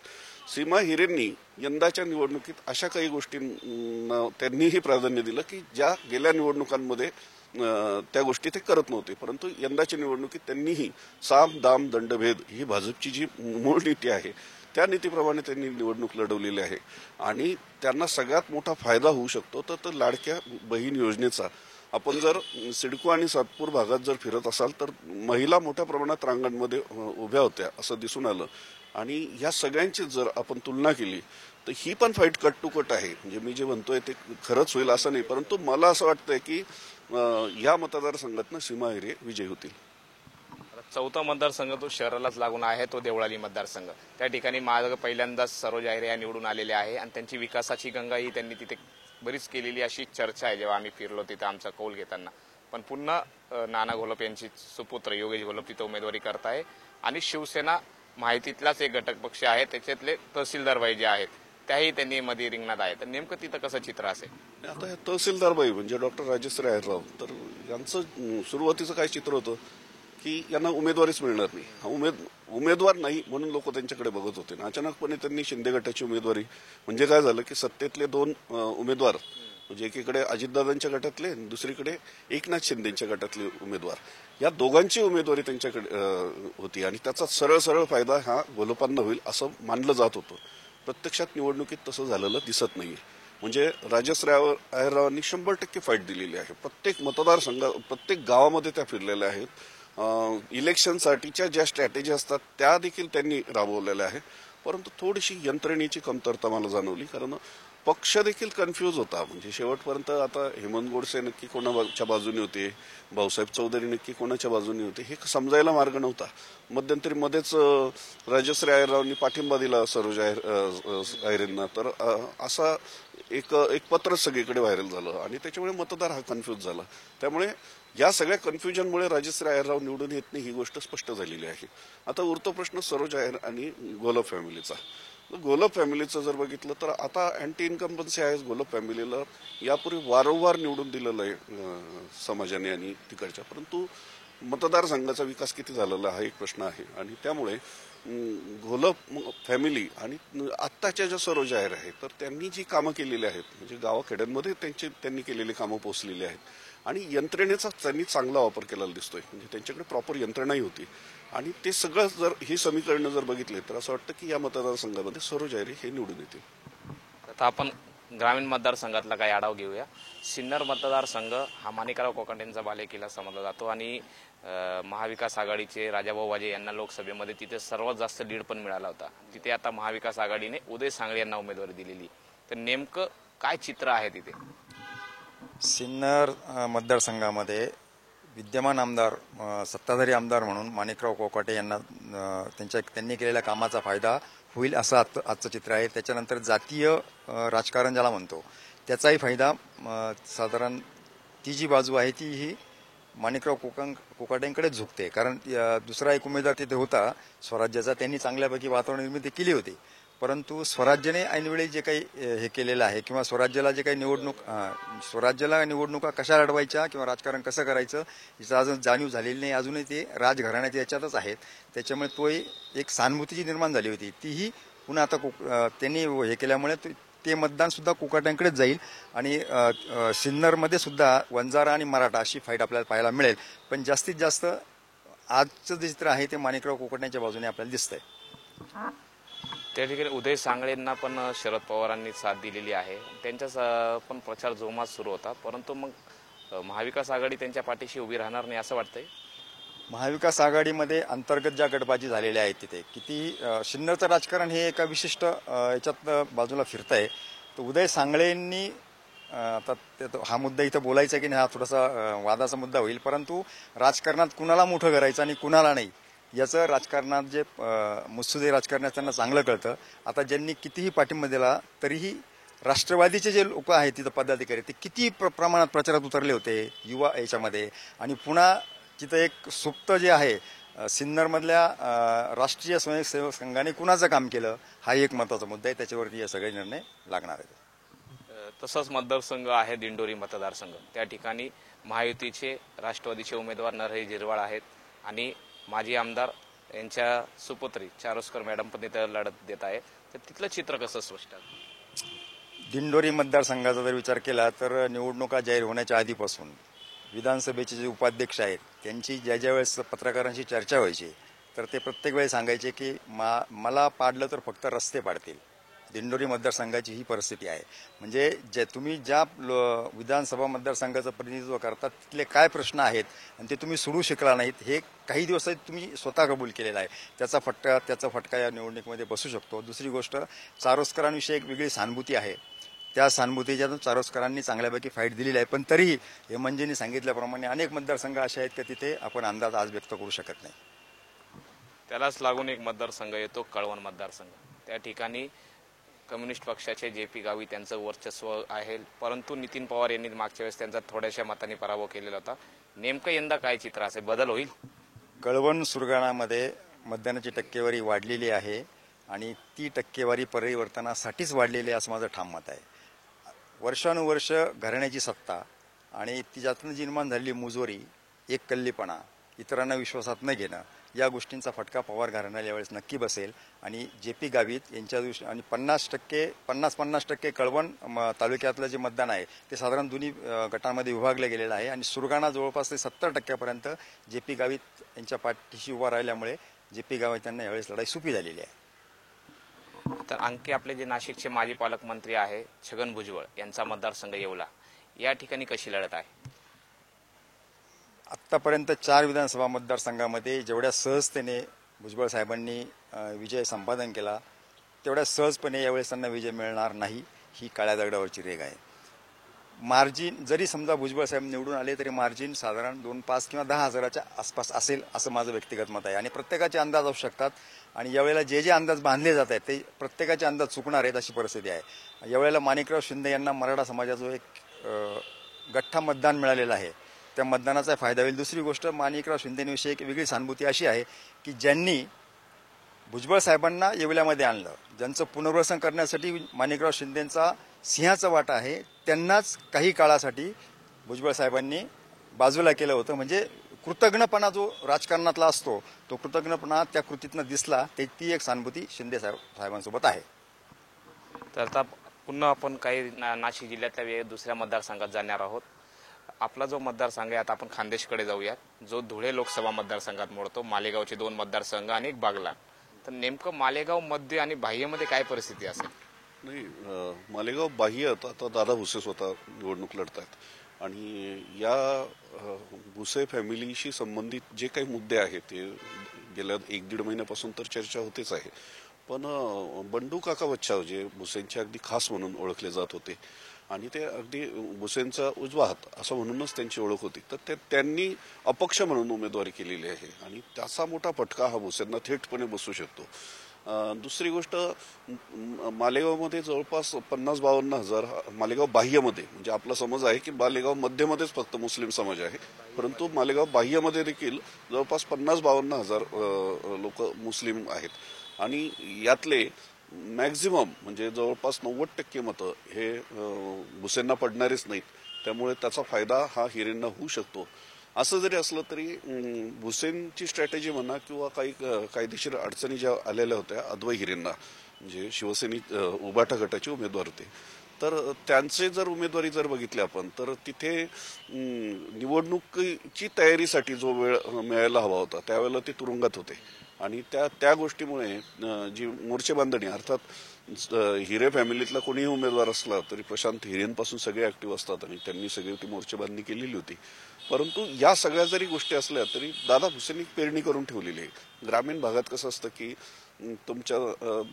Speaker 2: सीमा हिरेंनी यंदाच्या निवडणुकीत अशा काही गोष्टींना त्यांनीही प्राधान्य दिलं की ज्या गेल्या निवडणुकांमध्ये त्या गोष्टी ते करत नव्हते. परंतु यंदाच्या निवडणुकीत त्यांनीही साम दाम दंडभेद ही भाजपची जी मूळ नीती आहे त्या नीतीप्रमाणे त्यांनी निवडणूक लढवलेली आहे आणि त्यांना सगळ्यात मोठा फायदा होऊ शकतो तर लाडक्या बहीण योजनेचा. आपण जर सिडको आणि सातपूर भागात जर फिरत असाल तर महिला मोठ्या प्रमाणात रांगांमध्ये उभ्या होत्या असं दिसून आलं आणि या सगळ्यांची जर आपण तुलना केली तर ही पण फाईट कट टू कट आहे. म्हणजे मी जे म्हणतोय ते खरंच होईल असं नाही, परंतु मला असं वाटतंय की या मतदारसंघातनं सीमा हिरे विजयी होतील.
Speaker 1: चौथा मतदारसंघ तो शहरालाच लागून आहे, तो देवळाली मतदारसंघ. त्या ठिकाणी माझं पहिल्यांदाच सरोज आहिरे या निवडून आलेले आहे आणि त्यांची विकासाची गंगा ही त्यांनी तिथे बरीच केलेली अशी चर्चा आहे जेव्हा आम्ही फिरलो तिथे आमचा कौल घेताना. पण पुन्हा नाना घोलप यांची सुपुत्र योगेश घोलप तिथे उमेदवारी करताय आणि शिवसेना माहितीतलाच एक घटक पक्ष आहे, त्याच्यातले तहसीलदारबाई जे आहेत त्याही त्यांनी मध्ये रिंगणात आहे. तर नेमकं तिथं कसं चित्र असेल?
Speaker 2: आता तहसीलदारबाई म्हणजे डॉक्टर राजश्री आहेरराव, तर यांचं सुरुवातीचं काय चित्र होतं की यांना उमेदवारीच मिळणार नाही. हा उमेदवार नाही म्हणून लोक त्यांच्याकडे बघत होते. अचानकपणे त्यांनी शिंदे गटाची उमेदवारी. म्हणजे काय झालं की सत्तेतले दोन उमेदवार म्हणजे एकीकडे अजितदादांच्या गटातले दुसरीकडे एकनाथ शिंदेच्या गटातले उमेदवार, या दोघांची उमेदवारी त्यांच्याकडे होती आणि त्याचा सरळ सरळ फायदा हा घोलपांना होईल असं मानलं जात होतं. प्रत्यक्षात निवडणुकीत तसं झालेलं दिसत नाहीये. म्हणजे राजश्री आहेररावांनी 100% फाईट दिलेली आहे. प्रत्येक मतदारसंघात प्रत्येक गावामध्ये त्या फिरलेल्या आहेत. इलेक्शनसाठीच्या ज्या स्ट्रॅटेजी असतात त्या देखील त्यांनी राबवलेल्या आहेत. परंतु थोडीशी यंत्रणेची कमतरता मला जाणवली, कारण पक्ष देखील कन्फ्यूज होता. म्हणजे शेवटपर्यंत आता हेमंत गोडसे नक्की कोणाच्या बाजूने होते, भाऊसाहेब चौधरी नक्की कोणाच्या बाजूने होते हे समजायला मार्ग नव्हता. मध्यंतरी मध्येच राजश्री आहेररावांनी पाठिंबा दिला सरोज आहिरेंना, तर असा एक पत्र सगळीकडे व्हायरल झालं आणि त्याच्यामुळे मतदार हा कन्फ्यूज झाला. त्यामुळे या सगळ्या कन्फ्युजनमुळे राजश्री आहेरराव निवडून येत नाही ही गोष्ट स्पष्ट झालेली आहे. आता उरतो प्रश्न सरोज आहेर आणि घोलप फॅमिलीचा. घोलप फॅमिलीचं जर बघितलं तर आता अँटी इन्कम्बन्सी आहे घोलप फॅमिलीला. यापूर्वी वारंवार निवडून दिलेलं आहे समाजाने आणि तिकडच्या, परंतु मतदारसंघाचा विकास किती झालेला हा एक प्रश्न आहे. आणि त्यामुळे घोलप फॅमिली आणि आत्ताच्या ज्या सरोज आहेर आहेत तर त्यांनी जी कामं केलेली आहेत म्हणजे गावाखेड्यांमध्ये त्यांनी केलेली कामं पोहोचलेली आहेत आणि यंत्रणेचा त्यांनी चांगला वापर केलेला दिसतोय. म्हणजे त्यांच्याकडे प्रॉपर यंत्रणाही होती आणि ते सगळं जर ही समीकरणं जर बघितले तर असं वाटतं की या मतदारसंघामध्ये सरोज आहेर हे निवडून येतील.
Speaker 1: आता आपण ग्रामीण मतदारसंघातला काही आढावा घेऊया. सिन्नर मतदारसंघ हा माणिकराव कोकाटेंचा बालेकिल्ला समजला जातो आणि महाविकास आघाडीचे राजाभाऊ वाजे यांना लोकसभेमध्ये तिथे सर्वात जास्त लीड पण मिळाला होता. तिथे आता महाविकास आघाडीने उदय सांगळे यांना उमेदवारी दिलेली. तर नेमकं काय चित्र आहे तिथे?
Speaker 3: सिन्नर मतदारसंघामध्ये विद्यमान आमदार सत्ताधारी आमदार म्हणून माणिकराव कोकाटे यांना त्यांनी केलेल्या कामाचा फायदा होईल असं आजचं चित्र आहे. त्याच्यानंतर जातीय राजकारण ज्याला म्हणतो त्याचाही फायदा साधारण ती जी बाजू आहे ती ही माणिकराव कोकाटेंकडेच झुकते. कारण दुसरा एक उमेदवार तिथे होता स्वराज्याचा, त्यांनी चांगल्यापैकी वातावरण निर्मिती केली होती. परंतु स्वराज्याने ऐनवेळी जे काही हे केलेलं आहे किंवा स्वराज्याला जे काही स्वराज्याला निवडणुका कशा लढवायच्या किंवा राजकारण कसं करायचं याचं अजून जाणीव झालेली नाही. अजूनही ते राजघराण्याच्या याच्यातच आहेत. त्याच्यामुळे तो एक सहानुभूती जी निर्माण झाली होती तीही पुन्हा आता त्यांनी हे केल्यामुळे ते मतदान सुद्धा कोकाट्यांकडेच जाईल आणि सिन्नरमध्ये सुद्धा वंजारा आणि मराठा अशी फाईट आपल्याला पाहायला मिळेल. पण जास्तीत जास्त आजचं जे चित्र आहे ते माणिकराव कोकाट्यांच्या बाजूने आपल्याला दिसतंय.
Speaker 1: त्या ठिकाणी उदय सांगळेंना पण शरद पवारांनी साथ दिलेली आहे. त्यांचा पण प्रचार जोमात सुरू होता. परंतु मग महाविकास आघाडी त्यांच्या पाठीशी उभी राहणार नाही असं वाटतंय.
Speaker 3: महाविकास आघाडीमध्ये अंतर्गत ज्या गटबाजी झालेल्या आहेत तिथे किती सिन्नरचं राजकारण हे एका विशिष्ट याच्यात बाजूला फिरत आहे. तर उदय सांगळेंनी आता हा मुद्दा इथं बोलायचा की नाही हा थोडासा वादाचा मुद्दा होईल. परंतु राजकारणात कुणाला मोठं करायचं आणि कुणाला नाही याचं राजकारणात जे मुत्सुदे राजकारणात त्यांना चांगलं कळतं. आता ज्यांनी कितीही पाठिंबा दिला तरीही राष्ट्रवादीचे जे लोक आहेत तिथं पदाधिकारी ते किती प्रमाणात प्रचारात उतरले होते युवा याच्यामध्ये. आणि पुन्हा तिथं एक सुप्त जे आहे सिन्नरमधल्या राष्ट्रीय स्वयंसेवक संघाने कुणाचं काम केलं हा एक महत्त्वाचा मुद्दा आहे. त्याच्यावरती हे सगळे निर्णय लागणार आहेत.
Speaker 1: तसंच मतदारसंघ आहे दिंडोरी मतदारसंघ. त्या ठिकाणी महायुतीचे राष्ट्रवादीचे उमेदवार नरहरी झिरवाळ आहेत आणि माजी आमदार यांच्या सुपुत्री चारोस्कर मॅडम पण तिथं लढत देत आहे. तर तिथलं चित्र कसं स्पष्ट आहे?
Speaker 3: दिंडोरी मतदारसंघाचा जर विचार केला तर निवडणुका जाहीर होण्याच्या आधीपासून विधानसभेचे जे उपाध्यक्ष आहेत त्यांची ज्या वेळेस पत्रकारांशी चर्चा व्हायची तर ते प्रत्येक वेळी सांगायचे की मला पाडलं तर फक्त रस्ते पाडतील. दिंडोरी मतदारसंघाची ही परिस्थिती आहे. म्हणजे तुम्ही ज्या विधानसभा मतदारसंघाचं प्रतिनिधित्व करतात तिथले काय प्रश्न आहेत आणि ते तुम्ही सोडू शकला नाहीत हे काही दिवस तुम्ही स्वतः कबूल केलेला आहे. त्याचा फटका या निवडणुकीमध्ये बसू शकतो. दुसरी गोष्ट चारोस्करांविषयी एक वेगळी सहानुभूती आहे. त्या सहानुभूतीच्या चारोस्करांनी चांगल्यापैकी फाईट दिलेली आहे. पण तरीही हेमंतजींनी सांगितल्याप्रमाणे अनेक मतदारसंघ असे आहेत की तिथे आपण अंदाज आज व्यक्त करू शकत नाही.
Speaker 1: त्यालाच लागून एक मतदारसंघ येतो कळवण मतदारसंघ. त्या ठिकाणी कम्युनिस्ट पक्षाचे जे.पी. गावी त्यांचं वर्चस्व आहे. परंतु नितीन पवार यांनी मागच्या वेळेस त्यांचा थोड्याशा मतांनी पराभव केलेला होता. नेमकं यंदा काय चित्र असेल, बदल होईल?
Speaker 3: कळवण सुरगाणामध्ये मतदानाची टक्केवारी वाढलेली आहे आणि ती टक्केवारी परिवर्तनासाठीच वाढलेली आहे असं माझं ठाम मत आहे. वर्षानुवर्ष घराण्याची सत्ता आणि तिच्यातून निर्माण झालेली मुजोरी, एककल्लीपणा, इतरांना विश्वासात न घेणं या गोष्टींचा फटका पवार घराण्याला यावेळेस नक्की बसेल. आणि जे.पी. गावित यांच्या दृष्टी आणि 50% कळवण तालुक्यातलं जे मतदान आहे ते साधारण दोन्ही गटांमध्ये विभागलं गेलेलं आहे. आणि सुरगाणा जवळपास ते 70% जे.पी. गावित यांच्या पाठीशी उभा राहिल्यामुळे जे.पी. गावित यांना यावेळेस लढाई सोपी झालेली आहे.
Speaker 1: तर आणखी आपले जे नाशिकचे माजी पालकमंत्री आहे छगन भुजबळ यांचा मतदारसंघ येवला, या ठिकाणी कशी लढत आहे?
Speaker 3: आत्तापर्यंत 4 विधानसभा मतदारसंघामध्ये जेवढ्या सहजतेने भुजबळ साहेबांनी विजय संपादन केला तेवढ्या सहजपणे यावेळेस त्यांना विजय मिळणार नाही ही काळ्या दगडावरची रेघ आहे. मार्जिन जरी समजा भुजबळ साहेब निवडून आले तरी मार्जिन साधारण 2-5 किंवा 10,000च्या आसपास असेल असं माझं व्यक्तिगत मत आहे. आणि प्रत्येकाचे अंदाज असू शकतात आणि यावेळेला जे अंदाज बांधले जात आहेत ते प्रत्येकाचे अंदाज चुकणार आहेत अशी परिस्थिती आहे. यावेळेला माणिकराव शिंदे यांना मराठा समाजाचं एक गठ्ठा मतदान मिळालेलं आहे. त्या मतदानाचा फायदा होईल. दुसरी गोष्ट माणिकराव शिंदेविषयी एक वेगळी सहानुभूती अशी आहे की ज्यांनी भुजबळ साहेबांना येवल्यामध्ये आणलं, ज्यांचं पुनर्वसन करण्यासाठी माणिकराव शिंदेंचा सिंहाचा वाटा आहे, त्यांनाच काही काळासाठी भुजबळ साहेबांनी बाजूला केलं होतं. म्हणजे कृतज्ञपणा जो राजकारणातला असतो तो कृतज्ञपणा त्या कृतीतनं दिसला. ती एक सहानुभूती शिंदे साहेबांसोबत आहे.
Speaker 1: तर आता पुन्हा आपण काही नाशिक जिल्ह्यातल्या दुसऱ्या मतदारसंघात जाणार आहोत. आपला जो मतदारसंघ आहे आता आपण खान्देशकडे जाऊयात, जो धुळे लोकसभा मतदारसंघात मोडतो. मालेगावचे 2 मतदारसंघ आणि एक बागलाण. तर नेमकं मालेगाव मध्य आणि बाह्यमध्ये काय परिस्थिती असेल?
Speaker 2: नाही, मालेगाव बाह्य आता दादा भुसे स्वतः निवडणूक लढतायत आणि या भुसे फॅमिलीशी संबंधित जे काही मुद्दे आहेत ते गेल्या 1-1.5 महिन्यापासून तर चर्चा होतेच आहे. पण बंडू काका बच्चाव जे भुसेंचे अगदी खास म्हणून ओळखले जात होते आणि ते अगदी भुसेंचा उजवा हात असं म्हणूनच त्यांची ओळख होती. तर त्यांनी अपक्ष म्हणून उमेदवारी केलेली आहे आणि त्याचा मोठा फटका हा भुसेंना थेटपणे बसू शकतो. दुसरी गोष्ट, मालेगावमध्ये जवळपास 50-52 हजार, मालेगाव बाह्यमध्ये, म्हणजे आपला समज आहे की मालेगाव मध्यमध्येच फक्त मुस्लिम समाज आहे, परंतु मालेगाव बाह्यमध्ये देखील जवळपास 50-52 हजार लोक मुस्लिम आहेत आणि यातले मॅक्झिमम म्हणजे जवळपास 90% मतं हे भुसेंना पडणारेच नाहीत. त्यामुळे त्याचा फायदा हा हिरेंना होऊ शकतो. असं जरी असलं तरी भुसेनची स्ट्रॅटेजी म्हणा किंवा काही कायदेशीर अडचणी ज्या आलेल्या होत्या अद्वै हिरेंना, म्हणजे शिवसेने उबाटा गटाचे उमेदवार होते, तर त्यांचे जर उमेदवारी जर बघितली आपण तर तिथे निवडणुकीची तयारीसाठी जो वेळ मिळायला हवा होता त्यावेळेला ते तुरुंगात होते आणि त्या गोष्टीमुळे जी मोर्चे बांधणी, अर्थात हिरे फॅमिलीतला कोणीही उमेदवार असला तरी प्रशांत हिरेंपासून सगळे ऍक्टिव्ह असतात आणि त्यांनी सगळी ती मोर्चे बांधणी केलेली होती. परंतु या सगळ्या जरी गोष्टी असल्या तरी दादा भुसेंनी पेरणी करून ठेवलेली आहे. ग्रामीण भागात कसं असतं की तुमच्या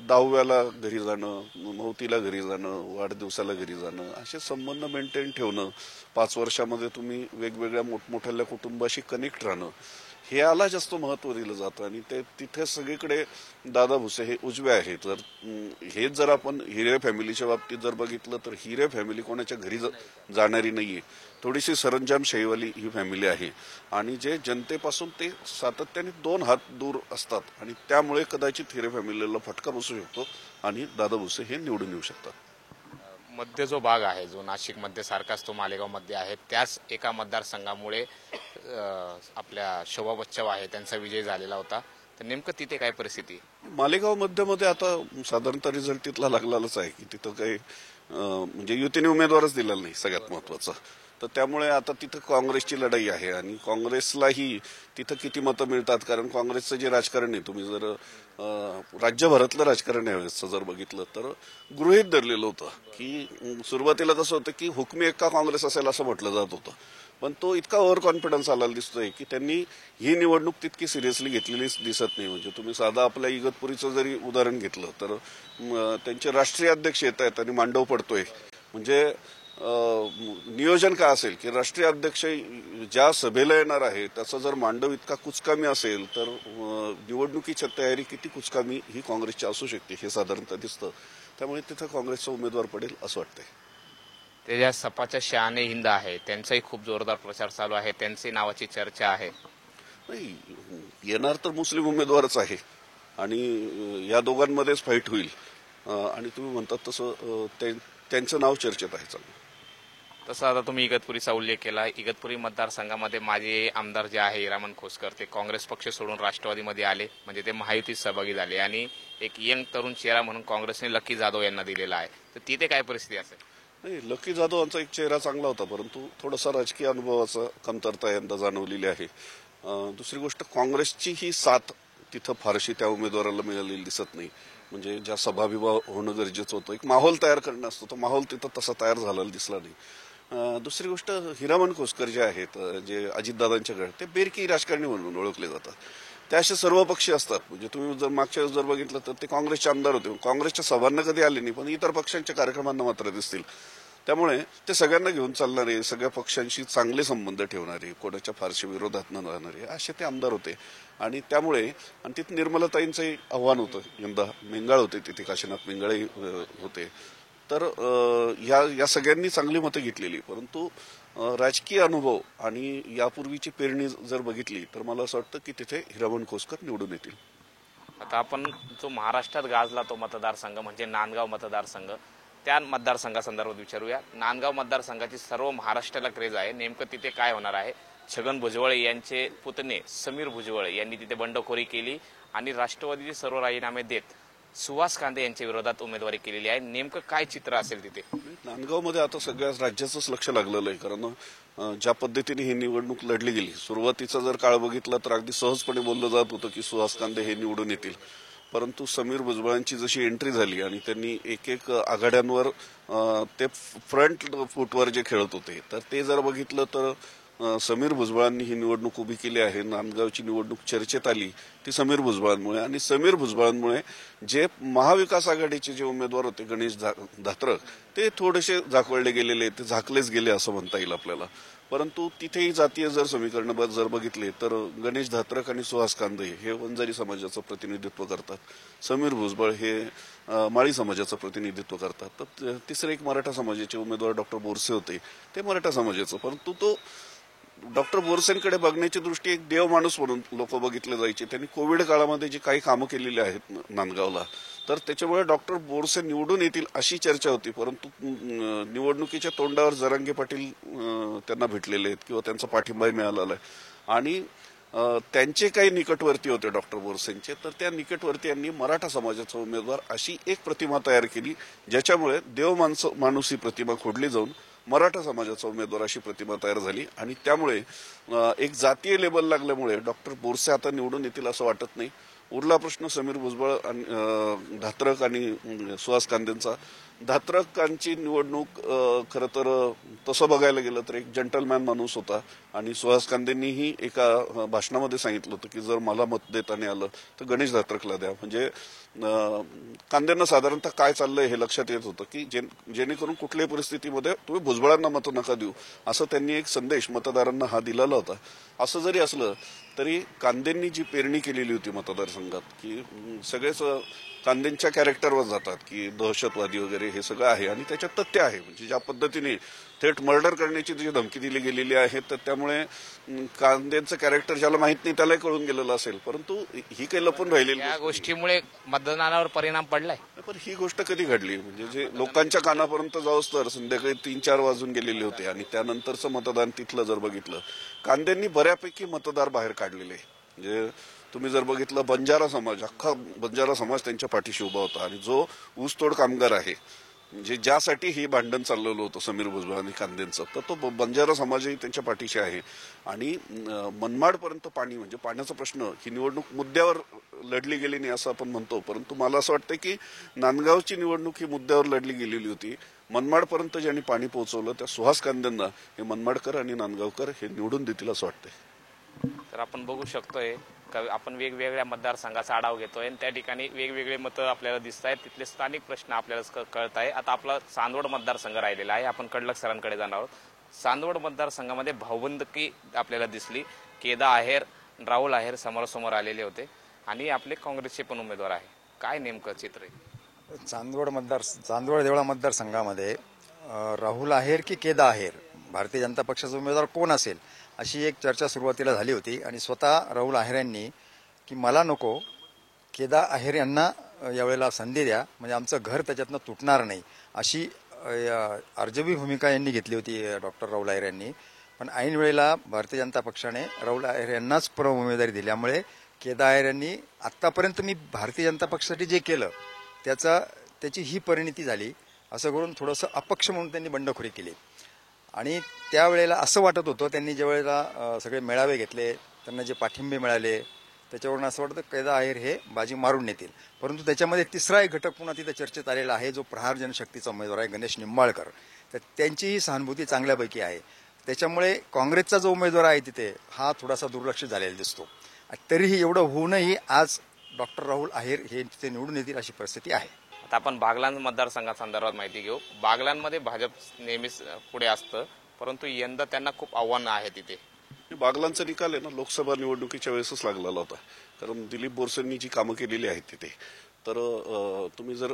Speaker 2: 10व्याला घरी जाणं, 9ला घरी जाणं, वाढदिवसाला घरी जाणं, असे संबंध मेंटेन ठेवणं, 5 वर्षामध्ये तुम्ही वेगवेगळ्या मोठमोठ्या कुटुंबाशी कनेक्ट राहणं, हे याला जास्त महत्व दिलं जातं आणि ते तिथे सगळीकडे दादा भुसे हे उजवे आहेत. तर हेच जर आपण हिरे फॅमिलीच्या बाबतीत जर बघितलं तर हिरे फॅमिली कोणाच्या घरी जाणारी नाहीये, थोडीशी सरंजामशाहीवाली ही फॅमिली आहे आणि जे जनतेपासून ते सातत्याने 2 हात दूर असतात आणि त्यामुळे कदाचित हिरे फॅमिलीला फटका बसू शकतो आणि दादा भुसे हे निवडून येऊ शकतात.
Speaker 1: मध्य जो भाग आहे, जो नाशिक मध्ये सारखाच तो मालेगाव मध्ये आहे, त्याच एका मतदारसंघामुळे आपल्या शोभा बच्चव आहे त्यांचा विजय झालेला होता. तर नेमकं तिथे काय परिस्थिती?
Speaker 2: मालेगाव मध्ये आता साधारणतः रिझल्ट तिथला लागलेलाच आहे की तिथं काही म्हणजे युतीने उमेदवारच दिलेला नाही सगळ्यात महत्वाचं. तर त्यामुळे आता तिथं काँग्रेसची लढाई आहे आणि काँग्रेसलाही तिथं किती मतं मिळतात, कारण काँग्रेसचं जे राजकारण आहे, तुम्ही जर राज्यभरातलं राजकारण यावेळेसचं जर बघितलं तर गृहीत धरलेलं होतं की सुरुवातीला कसं होतं की हुकमी एक्का काँग्रेस असेल असं म्हटलं जात होतं, पण तो इतका ओव्हर कॉन्फिडन्स आलेला दिसतोय की त्यांनी ही निवडणूक तितकी सिरियसली घेतलेली दिसत नाही. म्हणजे तुम्ही साधा आपल्या इगतपुरीचं जरी उदाहरण घेतलं तर त्यांचे राष्ट्रीय अध्यक्ष येत आहेत आणि मांडव पडतोय. म्हणजे नियोजन काय असेल की राष्ट्रीय अध्यक्ष ज्या सभेला येणार आहे त्याचा जर मांडव इतका कुचकामी असेल तर निवडणुकीची तयारी किती कुचकामी ही काँग्रेसची असू शकते हे साधारणतः दिसतं. त्यामुळे तिथं काँग्रेसचा उमेदवार पडेल असं वाटतंय.
Speaker 1: ते ज्या सपाच्या शहाणे हिंद आहे त्यांचाही खूप जोरदार प्रचार चालू आहे, त्यांची नावाची चर्चा आहे.
Speaker 2: नाही, येणार तर मुस्लिम उमेदवारच आहे आणि या दोघांमध्येच फाईट होईल आणि तुम्ही म्हणतात तसं त्यांचं नाव चर्चेत आहे. चालू
Speaker 1: तसं आता तुम्ही इगतपुरीचा उल्लेख केला. इगतपुरी मतदारसंघामध्ये माजी आमदार जे आहे हिरामन खोसकर, ते काँग्रेस पक्ष सोडून राष्ट्रवादीमध्ये आले, म्हणजे ते महायुतीत सहभागी झाले आणि एक यंग तरुण चेहरा म्हणून काँग्रेसने लकी जाधव यांना दिलेला आहे. तर तिथे काय परिस्थिती असेल?
Speaker 2: नाही, लकी जाधवांचा एक चेहरा चांगला होता, परंतु थोडासा राजकीय अनुभवाचा कमतरता यंदा जाणवलेली आहे. दुसरी गोष्ट, काँग्रेसची ही साथ तिथं फारशी त्या उमेदवाराला मिळालेली दिसत नाही. म्हणजे ज्या सभाविभा होणं गरजेचं होतं, एक माहोल तयार करणं असतो, तो माहोल तिथं तसा तयार झालेला दिसला नाही. दुसरी गोष्ट, हिरामन खोसकर जे आहेत, जे अजितदादांच्या गट, ते बेरकी राजकारणी म्हणून ओळखले जातात. ते असे सर्व पक्षी असतात. म्हणजे तुम्ही जर मागच्या वेळेस जर बघितलं तर ते काँग्रेसचे आमदार होते, काँग्रेसच्या सभांना कधी आले नाही, पण इतर पक्षांच्या कार्यक्रमांना मात्र दिसतील. त्यामुळे ते सगळ्यांना घेऊन चालणारे, सगळ्या पक्षांशी चांगले संबंध ठेवणारे, कोणाच्या फारशा विरोधात न राहणारे असे ते आमदार होते. आणि त्यामुळे आणि तिथे निर्मलताईंचंही आव्हान होतं. यंदा मेंगाळ होते तिथे, काशीनाथ मेंगाळही होते. तर या सगळ्यांनी चांगली मतं घेतलेली. परंतु राजकीय अनुभव आणि यापूर्वीची पेरणी जर बघितली तर मला असं वाटतं की तिथे हिरामन खोसकर निवडून येतील.
Speaker 1: आता आपण जो महाराष्ट्रात गाजला तो मतदारसंघ म्हणजे नांदगाव मतदारसंघ, त्या मतदारसंघासंदर्भात विचारूया. नांदगाव मतदारसंघाची सर्व महाराष्ट्राला क्रेज आहे. नेमकं तिथे काय होणार आहे? छगन भुजबळ यांचे पुतणे समीर भुजबळ यांनी तिथे बंडखोरी केली आणि राष्ट्रवादीचे सर्व राजीनामे देत सुहास कांदे यांच्या विरोधात उमेदवारी केलेली आहे. नेमकं काय चित्र असेल तिथे?
Speaker 2: नांदगावमध्ये आता सगळ्या राज्याचंच लक्ष लागलेलं आहे, कारण ज्या पद्धतीने ही निवडणूक लढली गेली, सुरुवातीचा जर काळ बघितला तर अगदी सहजपणे बोललं जात होतं की सुहास कांदे हे निवडून येतील. परंतु समीर भुजबळांची जशी एंट्री झाली आणि त्यांनी एक एक आघाड्यांवर ते फ्रंट फूटवर जे खेळत होते, तर ते जर बघितलं तर समीर भुजबळांनी ही निवडणूक उभी केली आहे. नांदगावची निवडणूक चर्चेत आली ती समीर भुजबळांमुळे, आणि समीर भुजबळांमुळे जे महाविकास आघाडीचे जे उमेदवार होते गणेश धात्रक ते थोडेसे झाकवले गेलेले, ते झाकलेच गेले असं म्हणता येईल आपल्याला. परंतु तिथेही जातीय जर समीकरण जर बघितले तर गणेश धात्रक आणि सुहास कांदे हे वंजारी समाजाचं प्रतिनिधित्व करतात, समीर भुजबळ हे माळी समाजाचं प्रतिनिधित्व करतात. तर तिसरे एक मराठा समाजाचे उमेदवार डॉक्टर बोरसे होते, ते मराठा समाजाचं. परंतु तो डॉक्टर बोरसेंकडे बघण्याची दृष्टी एक देव माणूस म्हणून लोक बघितले जायचे. त्यांनी कोविड काळामध्ये जी काही कामं केलेली आहेत नांदगावला, तर त्याच्यामुळे डॉक्टर बोरसे निवडून येतील अशी चर्चा होती. परंतु निवडणुकीच्या तोंडावर जरांगे पाटील त्यांना भेटलेले आहेत किंवा त्यांचा पाठिंबाही मिळालेला आहे, आणि त्यांचे काही निकटवर्ती होते डॉक्टर बोरसेंचे, तर त्या निकटवर्ती यांनी मराठा समाजाचा उमेदवार अशी एक प्रतिमा तयार केली, ज्याच्यामुळे देव माणूस ही प्रतिमा खोडली जाऊन मराठा समाजाचा उमेदवार अशी प्रतिमा तयार झाली. आणि त्यामुळे एक जातीय लेबल लागल्यामुळे डॉक्टर बोरसे आता निवडून येतील असं वाटत नाही. उरला प्रश्न समीर भुजबळ आणि धात्रक आणि सुहास कांदेंचा. धात्रकांची निवडणूक खरं तर तसं बघायला गेलं तर एक जंटलमॅन माणूस होता, आणि सुहास कांदेंनीही एका भाषणामध्ये सांगितलं होतं की जर मला मत देता नाही आलं तर गणेश धात्रकला द्या. म्हणजे कांदेंना साधारणतः काय चाललंय हे लक्षात येत होतं की जेणेकरून कुठल्याही परिस्थितीमध्ये तुम्ही भुजबळांना मतं नका देऊ, असं त्यांनी एक संदेश मतदारांना हा दिलेला होता. असं जरी असलं तरी कांदेंनी जी पेरणी केलेली होती मतदारसंघात, की सगळेच कांदेंच्या कॅरेक्टरवर जातात की दहशतवादी वगैरे हे सगळं आहे, आणि त्याच्यात तथ्य आहे. म्हणजे ज्या पद्धतीने थेट मर्डर करण्याची जी धमकी दिली गेलेली आहे, तर त्यामुळे कांदेंचं कॅरेक्टर ज्याला माहित नाही त्यालाही कळून गेलेलं असेल. परंतु ही काही लपून राहिलेली
Speaker 1: या गोष्टीमुळे मतदानावर परिणाम पडलाय.
Speaker 2: पण ही गोष्ट कधी घडली, म्हणजे जे लोकांच्या कानापर्यंत जाऊस तर संध्याकाळी 3-4 वाजून गेलेले होते, आणि त्यानंतरचं मतदान तिथलं जर बघितलं, कांदेंनी बऱ्यापैकी मतदार बाहेर काढलेले. म्हणजे तुम्ही जर बघितलं बंजारा समाज, अख्खा बंजारा समाज त्यांच्या पाठीशी उभा होता, आणि जो ऊसतोड कामगार आहे, म्हणजे ज्यासाठी हे भांडण चाललेलं होतं समीर भुजबळ आणि कांदेंचं, तर तो बंजारा समाजही त्यांच्या पाठीशी आहे. आणि मनमाडपर्यंत पाणी, म्हणजे पाण्याचा प्रश्न, ही निवडणूक मुद्द्यावर लढली गेली नाही असं आपण म्हणतो, परंतु मला असं वाटतं की नांदगावची निवडणूक ही मुद्द्यावर लढली गेलेली होती. मनमाडपर्यंत ज्यांनी पाणी पोहोचवलं त्या सुहास कांदेंना हे मनमाडकर आणि नांदगावकर हे निवडून देतील असं वाटतंय.
Speaker 1: तर आपण बघू शकतोय आपण वेगवेगळ्या मतदारसंघाचा आढावा घेतोय, आणि त्या ठिकाणी वेगवेगळे मतं आपल्याला दिसत आहेत, तिथले स्थानिक प्रश्न आपल्याला कळत आहे. आता आपला चांदवड मतदारसंघ राहिलेला आहे, आपण कडलक सरांकडे जाणार आहोत. चांदवड मतदारसंघामध्ये भाऊबंदकी आपल्याला दिसली. केदा आहेर, राहुल आहेर समोरासमोर आलेले होते, आणि आपले काँग्रेसचे पण उमेदवार आहे. काय नेमकं चित्र आहे
Speaker 3: चांदवड देवळा मतदारसंघामध्ये राहुल आहेर की केदा आहेर, भारतीय जनता पक्षाचा उमेदवार कोण असेल अशी एक चर्चा सुरुवातीला झाली होती. आणि स्वतः राहुल आहेर यांनी की मला नको, केदा आहेर यांना यावेळेला संधी द्या, म्हणजे आमचं घर त्याच्यातनं तुटणार नाही, अशी अर्जवी भूमिका यांनी घेतली होती डॉक्टर राहुल आहेर यांनी. पण ऐन वेळेला भारतीय जनता पक्षाने राहुल आहेर यांनाच उमेदवारी दिल्यामुळे केदा आहेर यांनी आत्तापर्यंत मी भारतीय जनता पक्षासाठी जे केलं त्याची ही परिणिती झाली, असं करून थोडंसं अपक्ष म्हणून त्यांनी बंडखोरी केली. आणि त्यावेळेला असं वाटत होतं, त्यांनी ज्या वेळेला सगळे मेळावे घेतले, त्यांना जे पाठिंबे मिळाले, त्याच्यावरून असं वाटतं कैदा आहेर हे बाजी मारून नेतील. परंतु त्याच्यामध्ये तिसरा एक घटक पुन्हा तिथे चर्चेत आलेला आहे, जो प्रहार जनशक्तीचा उमेदवार आहे गणेश निंबाळकर. तर त्यांचीही सहानुभूती चांगल्यापैकी आहे. त्याच्यामुळे काँग्रेसचा जो उमेदवार आहे तिथे हा थोडासा दुर्लक्षित झालेला दिसतो. तरीही एवढं होऊनही आज डॉक्टर राहुल आहेर हे तिथे निवडून येतील अशी परिस्थिती आहे.
Speaker 1: आता आपण बागलाण मतदारसंघासंदर्भात माहिती घेऊ. बागलाणमध्ये भाजप नेहमीच पुढे असतं, परंतु यंदा त्यांना खूप आव्हानं आहेत तिथे.
Speaker 2: बागलांचा निकाल आहे ना लोकसभा निवडणुकीच्या वेळेसच लागलेला होता, कारण दिलीप बोरसेंनी जी कामं केलेली आहेत तिथे. तर तुम्ही जर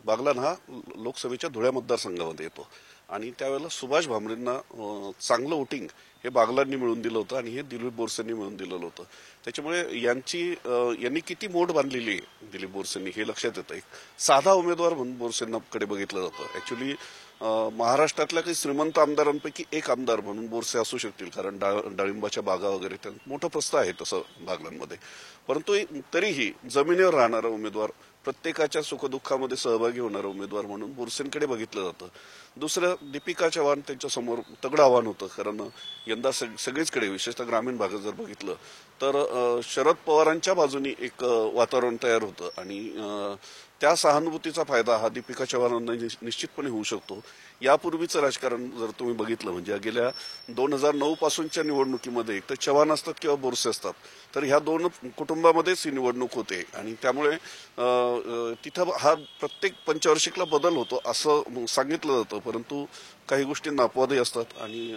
Speaker 2: बागलाण हा लोकसभेच्या धुळ्या मतदारसंघामध्ये येतो, आणि त्यावेळेला सुभाष भामरेंना चांगलं वोटिंग हे बागलांनी मिळवून दिलं होतं, आणि हे दिलीप बोरसेंनी मिळवून दिलेलं होतं. त्याच्यामुळे यांनी किती मोठ बांधलेली आहे दिलीप बोरसेंनी हे लक्षात येतं. एक साधा उमेदवार म्हणून बोरसेंकडे बघितलं जातं. ऍक्च्युली महाराष्ट्रातल्या काही श्रीमंत आमदारांपैकी एक आमदार म्हणून बोरसे असू शकतील, कारण डाळिंबाच्या बागा वगैरे मोठं प्रस्थ आहे तसं बागलांमध्ये. परंतु तरीही जमिनीवर राहणारा उमेदवार, प्रत्येकाच्या सुखदुःखामध्ये सहभागी होणारा उमेदवार म्हणून बोरसेंकडे बघितलं जातं. दुसरं दीपिका चव्हाण त्यांच्यासमोर तगडं आव्हान होतं, कारण यंदा सगळीचकडे विशेषतः ग्रामीण भागात जर बघितलं तर शरद पवारांच्या बाजूनी एक वातावरण तयार होतं, आणि त्या सहानुभूतीचा फायदा हा दीपिका चव्हाणांना निश्चितपणे होऊ शकतो. यापूर्वीचं राजकारण जर तुम्ही बघितलं म्हणजे गेल्या 2009 पासूनच्या निवडणुकीमध्ये एक तर चव्हाण असतात किंवा बोरसे असतात, तर ह्या दोन कुटुंबामध्येच ही निवडणूक होते आणि त्यामुळे तिथं हा प्रत्येक पंचवार्षिकला बदल होतो असं सांगितलं जातं, परंतु काही गोष्टींना अपवादही असतात आणि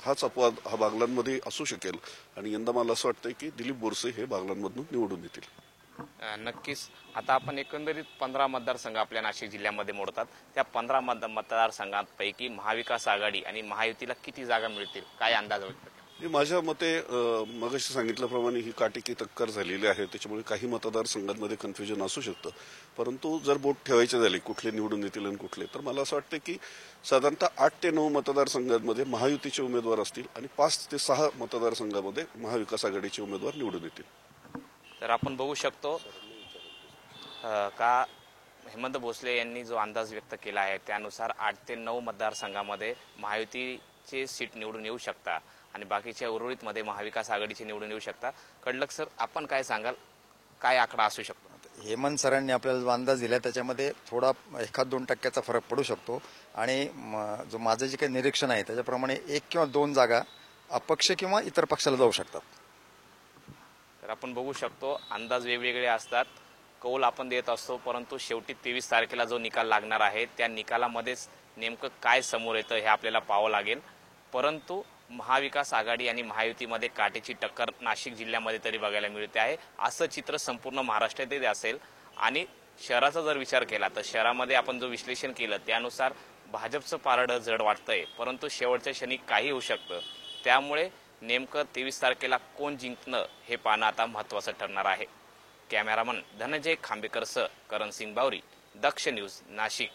Speaker 2: हाच अपवाद हा बागलांमध्ये असू शकेल आणि यंदा मला असं वाटतंय की दिलीप बोरसे हे बागलांमधून निवडून येतील.
Speaker 1: नक्कीच. आता आपण एकंदरीत 15 मतदारसंघ आपल्या नाशिक जिल्ह्यामध्ये मोडतात. त्या 15 मतदारसंघांपैकी महाविकास आघाडी आणि महायुतीला किती जागा मिळतील, काय अंदाज वाटतो?
Speaker 2: माझ्या मते मगाशी सांगितल्याप्रमाणे ही काटेकी टक्कर झालेली आहे, त्याच्यामुळे काही मतदारसंघांमध्ये कन्फ्युजन असू शकतं. परंतु जर बोट ठेवायचे झाले कुठले निवडून येतील आणि कुठले, तर मला असं वाटतं की साधारणतः 8 ते 9 मतदारसंघांमध्ये महायुतीचे उमेदवार असतील आणि 5 ते 6 मतदारसंघामध्ये महाविकास आघाडीचे उमेदवार निवडून येतील.
Speaker 1: तर आपण बघू शकतो का हेमंत भोसले यांनी जो अंदाज व्यक्त केला आहे त्यानुसार 8 ते 9 मतदारसंघामध्ये महायुतीचे सीट निवडून येऊ शकता आणि बाकीच्या उर्वरितमध्ये महाविकास आघाडीचे निवडून येऊ शकता. कडलक सर, आपण काय सांगाल, काय आकडा असू शकतो?
Speaker 3: हेमंत सरांनी आपल्याला जो अंदाज दिला त्याच्यामध्ये थोडा 1-2 टक्क्याचा फरक पडू शकतो आणि जो माझं जे काही निरीक्षण आहे त्याच्याप्रमाणे 1 किंवा 2 जागा अपक्ष किंवा इतर पक्षाला जाऊ शकतात.
Speaker 1: तर आपण बघू शकतो अंदाज वेगवेगळे असतात, कौल आपण देत असतो, परंतु शेवटी 23 तारखेला जो निकाल लागणार आहे त्या निकालामध्येच नेमकं काय समोर येतं हे आपल्याला पाहावं लागेल. परंतु महाविकास आघाडी आणि महायुतीमध्ये काटेची टक्कर नाशिक जिल्ह्यामध्ये तरी बघायला मिळते आहे. असं चित्र संपूर्ण महाराष्ट्रातही असेल आणि शहराचा जर विचार केला तर शहरामध्ये आपण जो विश्लेषण केलं त्यानुसार भाजपचं पारडं जड वाटतंय, परंतु शेवटच्या क्षणी काही होऊ शकतं. त्यामुळे नेमकं 23 तारखेला कोण जिंकणं हे पाहणं आता महत्त्वाचं ठरणार आहे. कॅमेरामन धनंजय खांबेकरसह करण सिंग बावरी, दक्ष न्यूज, नाशिक.